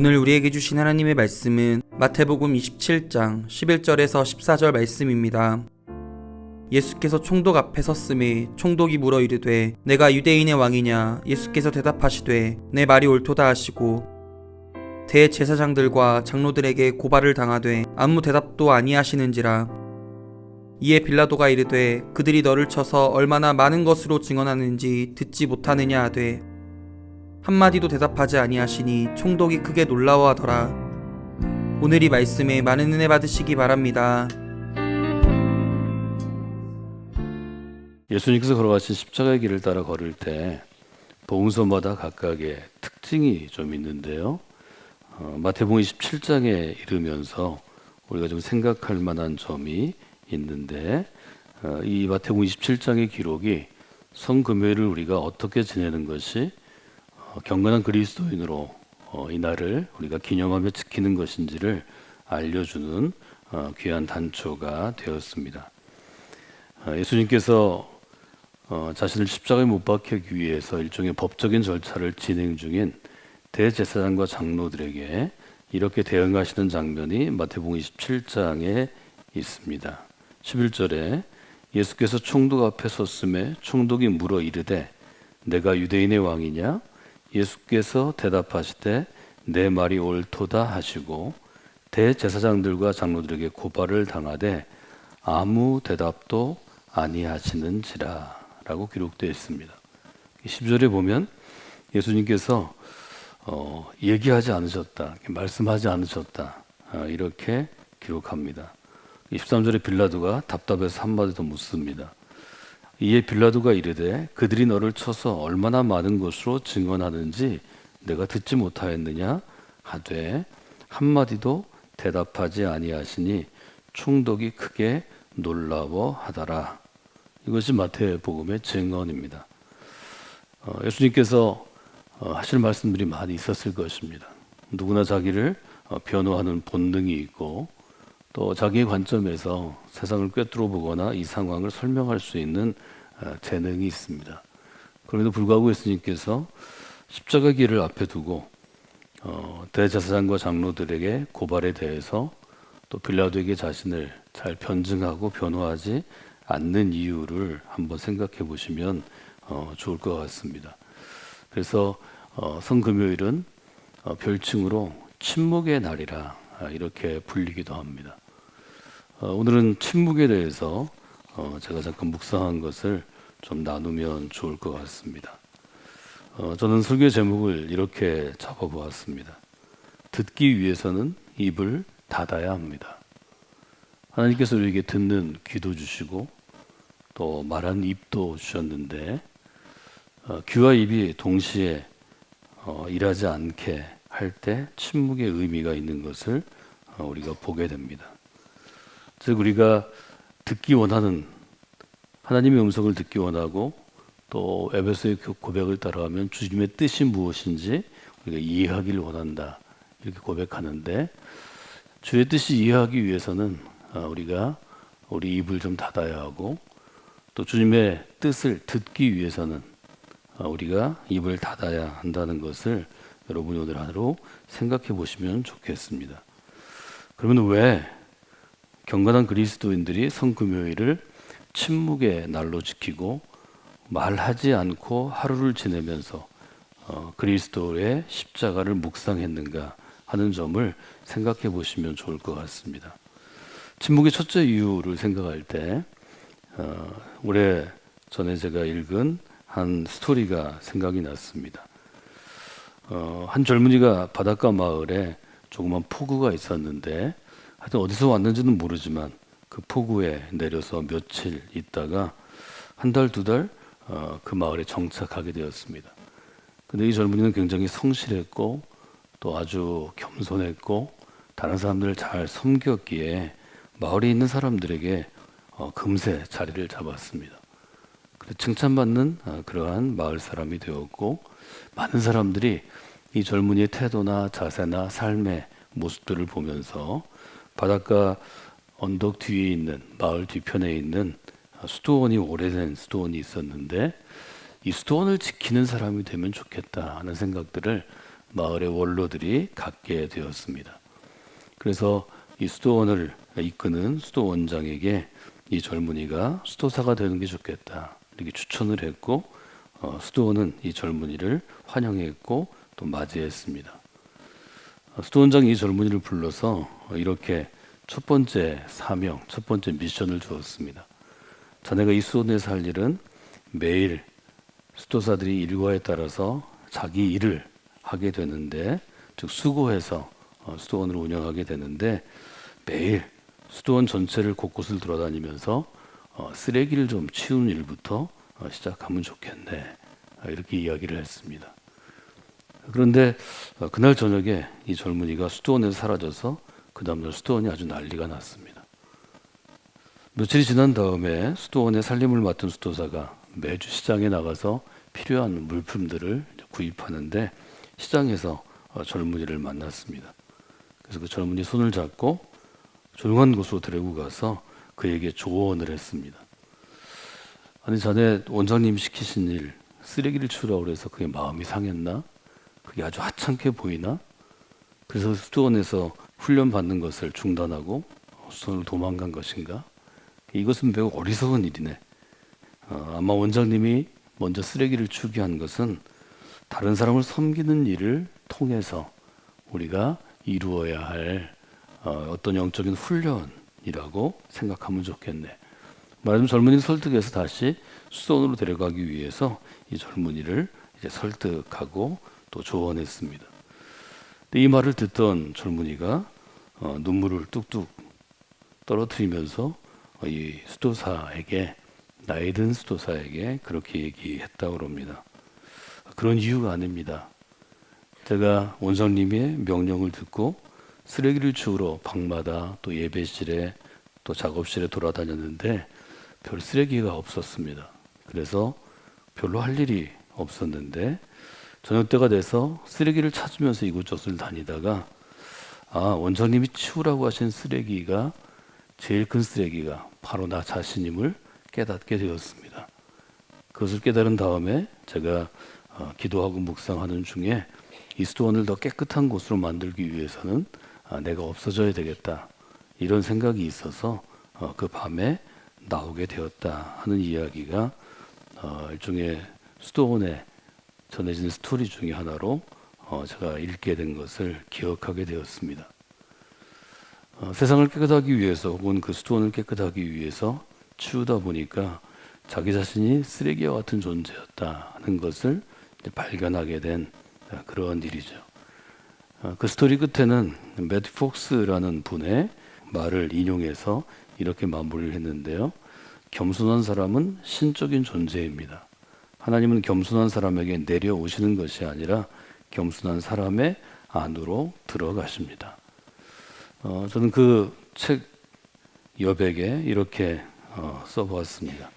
오늘 우리에게 주신 하나님의 말씀은 마태복음 27장 11절에서 14절 말씀입니다. 예수께서 총독 앞에 섰음에 총독이 물어 이르되 내가 유대인의 왕이냐? 예수께서 대답하시되 내 말이 옳도다 하시고 대제사장들과 장로들에게 고발을 당하되 아무 대답도 아니하시는지라. 이에 빌라도가 이르되 그들이 너를 쳐서 얼마나 많은 것으로 증언하는지 듣지 못하느냐 하되 한마디도 대답하지 아니하시니 총독이 크게 놀라워하더라. 오늘 이 말씀에 많은 은혜 받으시기 바랍니다. 예수님께서 걸어가신 십자가의 길을 따라 걸을 때 복음서마다 각각의 특징이 좀 있는데요. 마태복음 27장에 이르면서 우리가 좀 생각할 만한 점이 있는데, 이 마태복음 27장의 기록이 성금요일을 우리가 어떻게 지내는 것이 경건한 그리스도인으로 이 날을 우리가 기념하며 지키는 것인지를 알려주는 귀한 단초가 되었습니다. 예수님께서 자신을 십자가에 못 박히기 위해서 일종의 법적인 절차를 진행 중인 대제사장과 장로들에게 이렇게 대응하시는 장면이 마태복음 27장에 있습니다. 11절에 예수께서 총독 앞에 섰음에 총독이 물어 이르되 내가 유대인의 왕이냐? 예수께서 대답하시되 내 말이 옳도다 하시고 대제사장들과 장로들에게 고발을 당하되 아무 대답도 아니하시는지라 라고 기록되어 있습니다. 10절에 보면 예수님께서 얘기하지 않으셨다, 말씀하지 않으셨다, 이렇게 기록합니다. 13절에 빌라도가 답답해서 한마디 더 묻습니다. 이에 빌라도가 이르되 그들이 너를 쳐서 얼마나 많은 것으로 증언하는지 내가 듣지 못하였느냐 하되 한마디도 대답하지 아니하시니 총독이 크게 놀라워하더라. 이것이 마태복음의 증언입니다. 예수님께서 하실 말씀들이 많이 있었을 것입니다. 누구나 자기를 변호하는 본능이 있고 또 자기의 관점에서 세상을 꿰뚫어 보거나 이 상황을 설명할 수 있는 재능이 있습니다. 그럼에도 불구하고 예수님께서 십자가 길을 앞에 두고 대제사장과 장로들에게 고발에 대해서 또 빌라도에게 자신을 잘 변증하고 변호하지 않는 이유를 한번 생각해 보시면 좋을 것 같습니다. 그래서 성금요일은 별칭으로 침묵의 날이라 이렇게 불리기도 합니다. 오늘은 침묵에 대해서 제가 잠깐 묵상한 것을 좀 나누면 좋을 것 같습니다. 저는 설교 제목을 이렇게 잡아보았습니다. 듣기 위해서는 입을 닫아야 합니다. 하나님께서 우리에게 듣는 귀도 주시고 또 말하는 입도 주셨는데 귀와 입이 동시에 일하지 않게 할 때 침묵의 의미가 있는 것을 우리가 보게 됩니다. 즉 우리가 듣기 원하는 하나님의 음성을 듣기 원하고 또 에베소의 고백을 따라가면 주님의 뜻이 무엇인지 우리가 이해하기를 원한다 이렇게 고백하는데, 주의 뜻이 이해하기 위해서는 우리가 우리 입을 좀 닫아야 하고 또 주님의 뜻을 듣기 위해서는 우리가 입을 닫아야 한다는 것을 여러분이 오늘 하루 생각해 보시면 좋겠습니다. 그러면 왜 경건한 그리스도인들이 성금요일을 침묵의 날로 지키고 말하지 않고 하루를 지내면서 그리스도의 십자가를 묵상했는가 하는 점을 생각해 보시면 좋을 것 같습니다. 침묵의 첫째 이유를 생각할 때 올해 전에 제가 읽은 한 스토리가 생각이 났습니다. 한 젊은이가 바닷가 마을에 조그만 포구가 있었는데 하여튼 어디서 왔는지는 모르지만 그 포구에 내려서 며칠 있다가 한 달, 두 달 그 마을에 정착하게 되었습니다. 근데 이 젊은이는 굉장히 성실했고 또 아주 겸손했고 다른 사람들을 잘 섬겼기에 마을에 있는 사람들에게 금세 자리를 잡았습니다. 칭찬받는 그러한 마을 사람이 되었고 많은 사람들이 이 젊은이의 태도나 자세나 삶의 모습들을 보면서 바닷가 언덕 뒤에 있는 마을 뒤편에 있는 수도원이 오래된 수도원이 있었는데 이 수도원을 지키는 사람이 되면 좋겠다 하는 생각들을 마을의 원로들이 갖게 되었습니다. 그래서 이 수도원을 이끄는 수도원장에게 이 젊은이가 수도사가 되는 게 좋겠다 이렇게 추천을 했고, 수도원은 이 젊은이를 환영했고 또 맞이했습니다. 수도원장이 이 젊은이를 불러서 이렇게 첫 번째 사명, 첫 번째 미션을 주었습니다. 자네가 이 수도원에서 할 일은 매일 수도사들이 일과에 따라서 자기 일을 하게 되는데, 즉 수고해서 수도원을 운영하게 되는데, 매일 수도원 전체를 곳곳을 돌아다니면서 쓰레기를 좀 치우는 일부터 시작하면 좋겠네, 이렇게 이야기를 했습니다. 그런데 그날 저녁에 이 젊은이가 수도원에서 사라져서 그 다음날 수도원이 아주 난리가 났습니다. 며칠이 지난 다음에 수도원의 살림을 맡은 수도사가 매주 시장에 나가서 필요한 물품들을 구입하는데, 시장에서 젊은이를 만났습니다. 그래서 그 젊은이 손을 잡고 조용한 곳으로 데리고 가서 그에게 조언을 했습니다. 아니, 자네 원장님이 시키신 일 쓰레기를 치우라고 그래서 그게 마음이 상했나? 그게 아주 하찮게 보이나? 그래서 수도원에서 훈련 받는 것을 중단하고 수도원을 도망간 것인가? 이것은 매우 어리석은 일이네. 아마 원장님이 먼저 쓰레기를 치우게 한 것은 다른 사람을 섬기는 일을 통해서 우리가 이루어야 할 어떤 영적인 훈련이라고 생각하면 좋겠네. 말하자면 젊은이를 설득해서 다시 수도원으로 데려가기 위해서 이 젊은이를 이제 설득하고 또 조언했습니다. 근데 이 말을 듣던 젊은이가 눈물을 뚝뚝 떨어뜨리면서 이 수도사에게, 나이 든 수도사에게 그렇게 얘기했다고 합니다. 그런 이유가 아닙니다. 제가 원장님의 명령을 듣고 쓰레기를 치우러 방마다 또 예배실에 또 작업실에 돌아다녔는데 별 쓰레기가 없었습니다. 그래서 별로 할 일이 없었는데 저녁 때가 돼서 쓰레기를 찾으면서 이곳저곳을 다니다가 원장님이 치우라고 하신 쓰레기가, 제일 큰 쓰레기가 바로 나 자신임을 깨닫게 되었습니다. 그것을 깨달은 다음에 제가 기도하고 묵상하는 중에 이 수도원을 더 깨끗한 곳으로 만들기 위해서는 내가 없어져야 되겠다, 이런 생각이 있어서 그 밤에 나오게 되었다 하는 이야기가 일종의 수도원에 전해진 스토리 중에 하나로 제가 읽게 된 것을 기억하게 되었습니다. 세상을 깨끗하기 위해서 혹은 그 수도원을 깨끗하기 위해서 치우다 보니까 자기 자신이 쓰레기와 같은 존재였다 하는 것을 발견하게 된 그런 일이죠. 그 스토리 끝에는 매트 폭스라는 분의 말을 인용해서 이렇게 마무리를 했는데요. 겸손한 사람은 신적인 존재입니다. 하나님은 겸손한 사람에게 내려오시는 것이 아니라 겸손한 사람의 안으로 들어가십니다. 저는 그 책 여백에 이렇게 써보았습니다.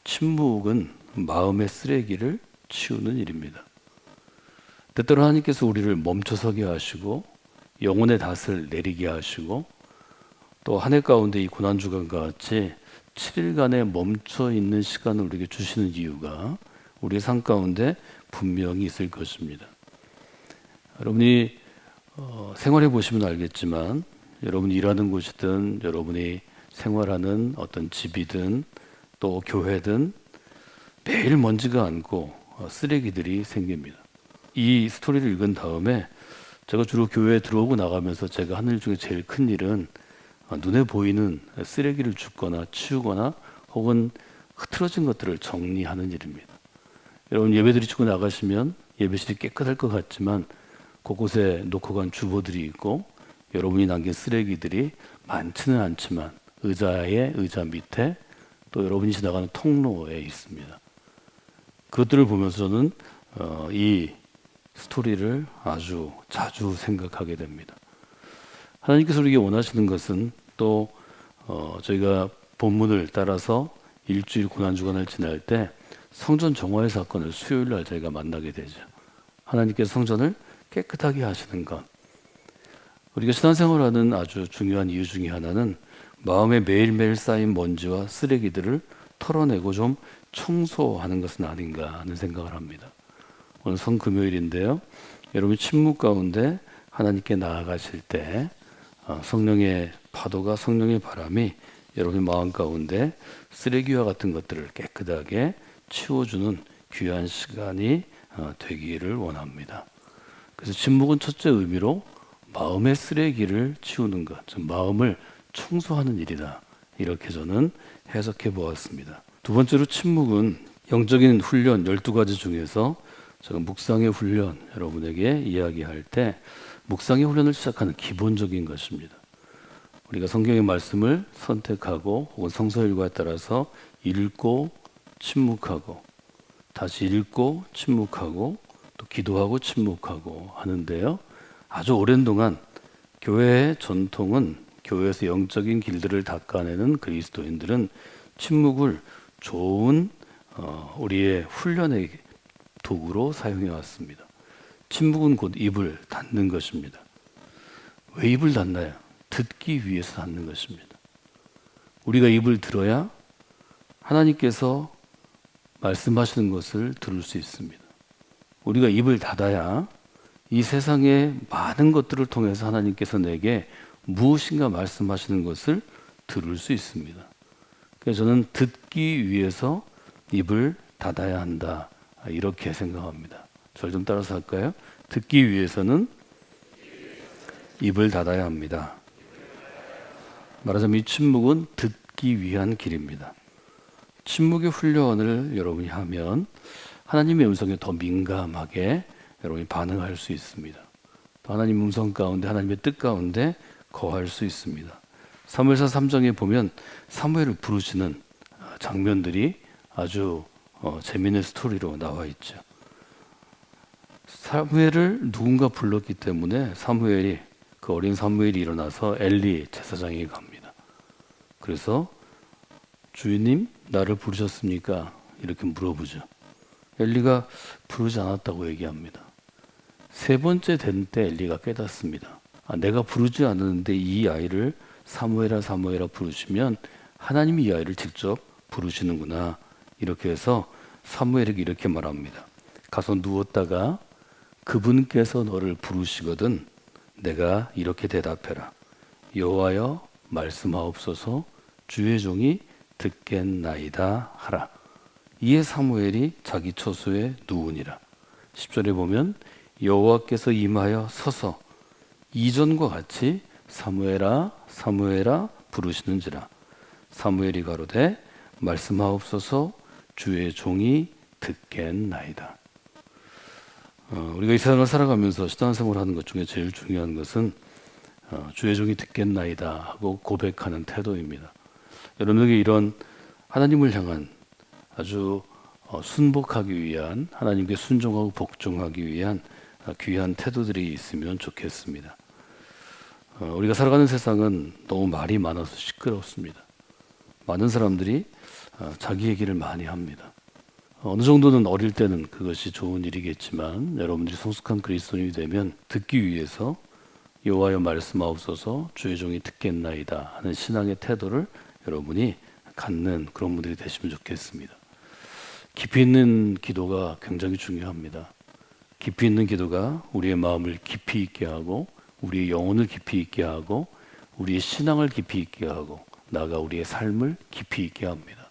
침묵은 마음의 쓰레기를 치우는 일입니다. 때때로 하나님께서 우리를 멈춰서게 하시고 영혼의 닷을 내리게 하시고 또 한 해 가운데 이 고난주간과 같이 7일간의 멈춰 있는 시간을 우리에게 주시는 이유가 우리의 삶 가운데 분명히 있을 것입니다. 여러분이 생활해 보시면 알겠지만, 여러분이 일하는 곳이든 여러분이 생활하는 어떤 집이든 또 교회든 매일 먼지가 앉고 쓰레기들이 생깁니다. 이 스토리를 읽은 다음에 제가 주로 교회에 들어오고 나가면서 제가 하는 일 중에 제일 큰 일은 눈에 보이는 쓰레기를 줍거나 치우거나 혹은 흐트러진 것들을 정리하는 일입니다. 여러분 예배 드리고 나가시면 예배실이 깨끗할 것 같지만 곳곳에 놓고 간 주보들이 있고 여러분이 남긴 쓰레기들이 많지는 않지만 의자에, 의자 밑에 또 여러분이 지나가는 통로에 있습니다. 그것들을 보면서 저는 이 스토리를 아주 자주 생각하게 됩니다. 하나님께서 우리에게 원하시는 것은 또 저희가 본문을 따라서 일주일 고난주간을 지날 때 성전 정화의 사건을 수요일 날 저희가 만나게 되죠. 하나님께서 성전을 깨끗하게 하시는 것, 우리가 신앙생활하는 아주 중요한 이유 중에 하나는 마음에 매일매일 쌓인 먼지와 쓰레기들을 털어내고 좀 청소하는 것은 아닌가 하는 생각을 합니다. 오늘 성금요일인데요. 여러분 침묵 가운데 하나님께 나아가실 때 성령의 파도가 성령의 바람이 여러분 마음 가운데 쓰레기와 같은 것들을 깨끗하게 치워주는 귀한 시간이 되기를 원합니다. 그래서 침묵은 첫째 의미로 마음의 쓰레기를 치우는 것, 즉 마음을 청소하는 일이다. 이렇게 저는 해석해 보았습니다. 두 번째로 침묵은 영적인 훈련 12가지 중에서 제가 묵상의 훈련 여러분에게 이야기할 때 묵상의 훈련을 시작하는 기본적인 것입니다. 우리가 성경의 말씀을 선택하고 혹은 성서 일과에 따라서 읽고 침묵하고 다시 읽고 침묵하고 또 기도하고 침묵하고 하는데요. 아주 오랜 동안 교회의 전통은 교회에서 영적인 길들을 닦아내는 그리스도인들은 침묵을 좋은 우리의 훈련의 도구로 사용해 왔습니다. 침묵은 곧 입을 닫는 것입니다. 왜 입을 닫나요? 듣기 위해서 닫는 것입니다. 우리가 입을 들어야 하나님께서 말씀하시는 것을 들을 수 있습니다. 우리가 입을 닫아야 이 세상의 많은 것들을 통해서 하나님께서 내게 무엇인가 말씀하시는 것을 들을 수 있습니다. 그래서 저는 듣기 위해서 입을 닫아야 한다. 이렇게 생각합니다. 저를 좀 따라서 할까요? 듣기 위해서는 입을 닫아야 합니다. 말하자면 이 침묵은 듣기 위한 길입니다. 침묵의 훈련을 여러분이 하면 하나님의 음성에 더 민감하게 여러분이 반응할 수 있습니다. 또 하나님 음성 가운데 하나님의 뜻 가운데 거할 수 있습니다. 사무엘상 3장에 보면 사무엘을 부르시는 장면들이 아주 재미있는 스토리로 나와 있죠. 사무엘을 누군가 불렀기 때문에 사무엘이 그 어린 사무엘이 일어나서 엘리 제사장에게 갑니다. 그래서 주인님 나를 부르셨습니까? 이렇게 물어보죠. 엘리가 부르지 않았다고 얘기합니다. 세 번째 된 때 엘리가 깨닫습니다. 내가 부르지 않았는데 이 아이를 사무엘아 사무엘아 부르시면 하나님이 이 아이를 직접 부르시는구나. 이렇게 해서 사무엘에게 이렇게 말합니다. 가서 누웠다가 그분께서 너를 부르시거든 내가 이렇게 대답해라. 여호와여 말씀하옵소서 주의 종이 듣겠나이다 하라. 이에 사무엘이 자기 처소에 누우니라. 10절에 보면 여호와께서 임하여 서서 이전과 같이 사무엘아 사무엘아 부르시는지라. 사무엘이 가로되 말씀하옵소서 주의 종이 듣겠나이다. 우리가 이 세상을 살아가면서 신앙생활을 하는 것 중에 제일 중요한 것은 주의 종이 듣겠나이다 하고 고백하는 태도입니다. 여러분에게 이런 하나님을 향한 아주 순복하기 위한 하나님께 순종하고 복종하기 위한 귀한 태도들이 있으면 좋겠습니다. 우리가 살아가는 세상은 너무 말이 많아서 시끄럽습니다. 많은 사람들이 자기 얘기를 많이 합니다. 어느 정도는 어릴 때는 그것이 좋은 일이겠지만 여러분들이 성숙한 그리스도인이 되면 듣기 위해서 여호와여 말씀하옵소서 주의 종이 듣겠나이다 하는 신앙의 태도를 여러분이 갖는 그런 분들이 되시면 좋겠습니다. 깊이 있는 기도가 굉장히 중요합니다. 깊이 있는 기도가 우리의 마음을 깊이 있게 하고 우리의 영혼을 깊이 있게 하고 우리의 신앙을 깊이 있게 하고 나아가 우리의 삶을 깊이 있게 합니다.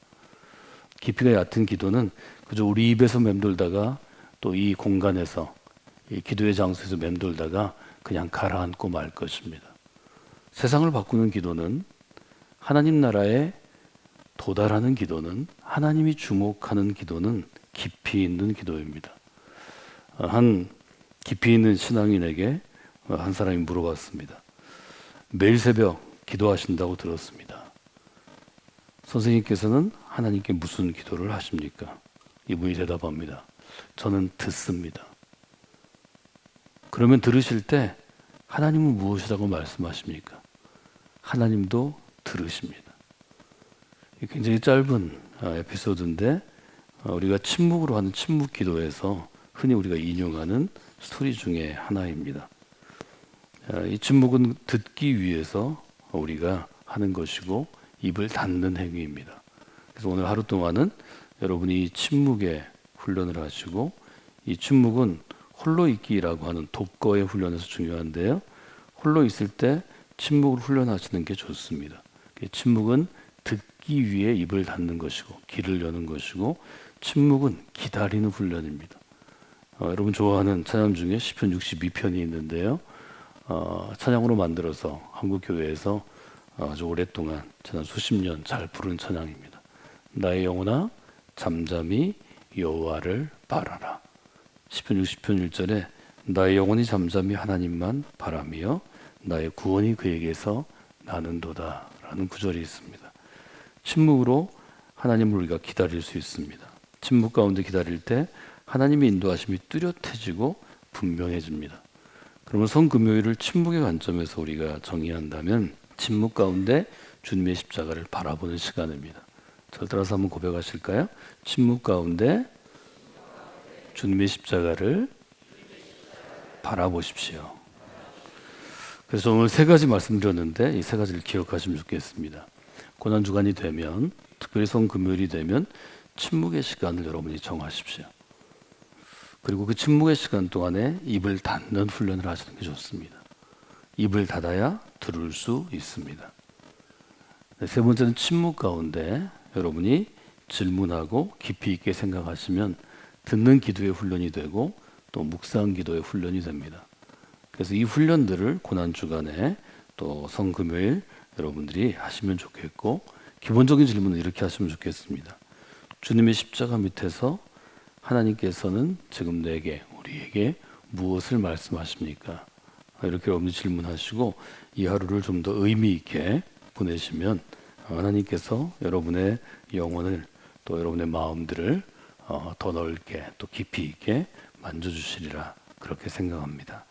깊이가 얕은 기도는 그저 우리 입에서 맴돌다가 또 이 공간에서 이 기도의 장소에서 맴돌다가 그냥 가라앉고 말 것입니다. 세상을 바꾸는 기도는 하나님 나라에 도달하는 기도는 하나님이 주목하는 기도는 깊이 있는 기도입니다. 한 깊이 있는 신앙인에게 한 사람이 물어봤습니다. 매일 새벽 기도하신다고 들었습니다. 선생님께서는 하나님께 무슨 기도를 하십니까? 이분이 대답합니다. 저는 듣습니다. 그러면 들으실 때 하나님은 무엇이라고 말씀하십니까? 하나님도 들으십니다. 굉장히 짧은 에피소드인데 우리가 침묵으로 하는 침묵 기도에서 흔히 우리가 인용하는 스토리 중에 하나입니다. 이 침묵은 듣기 위해서 우리가 하는 것이고 입을 닫는 행위입니다. 그래서 오늘 하루 동안은 여러분이 침묵에 훈련을 하시고 이 침묵은 홀로 있기라고 하는 독거의 훈련에서 중요한데요. 홀로 있을 때 침묵을 훈련하시는 게 좋습니다. 침묵은 듣기 위해 입을 닫는 것이고 귀를 여는 것이고 침묵은 기다리는 훈련입니다. 여러분 좋아하는 찬양 중에 시편 62편이 있는데요. 찬양으로 만들어서 한국 교회에서 아주 오랫동안 지난 수십 년 잘 부른 찬양입니다. 나의 영혼아 잠잠히 여호와를 바라라. 시편 60편 1절에 나의 영혼이 잠잠히 하나님만 바라며 나의 구원이 그에게서 나는도다 라는 구절이 있습니다. 침묵으로 하나님을 우리가 기다릴 수 있습니다. 침묵 가운데 기다릴 때 하나님의 인도하심이 뚜렷해지고 분명해집니다. 그러면 성금요일을 침묵의 관점에서 우리가 정의한다면 침묵 가운데 주님의 십자가를 바라보는 시간입니다. 저를 따라서 한번 고백하실까요? 침묵 가운데 주님의 십자가를 바라보십시오. 그래서 오늘 세 가지 말씀드렸는데 이 세 가지를 기억하시면 좋겠습니다. 고난주간이 되면, 특별히 성금요일이 되면 침묵의 시간을 여러분이 정하십시오. 그리고 그 침묵의 시간 동안에 입을 닫는 훈련을 하시는 게 좋습니다. 입을 닫아야 들을 수 있습니다. 세 번째는 침묵 가운데 여러분이 질문하고 깊이 있게 생각하시면 듣는 기도의 훈련이 되고 또 묵상 기도의 훈련이 됩니다. 그래서 이 훈련들을 고난주간에 또 성금요일 여러분들이 하시면 좋겠고, 기본적인 질문은 이렇게 하시면 좋겠습니다. 주님의 십자가 밑에서 하나님께서는 지금 내게, 우리에게 무엇을 말씀하십니까? 이렇게 여러분이 질문하시고 이 하루를 좀 더 의미 있게 보내시면 하나님께서 여러분의 영혼을 또 여러분의 마음들을 더 넓게 또 깊이 있게 만져주시리라 그렇게 생각합니다.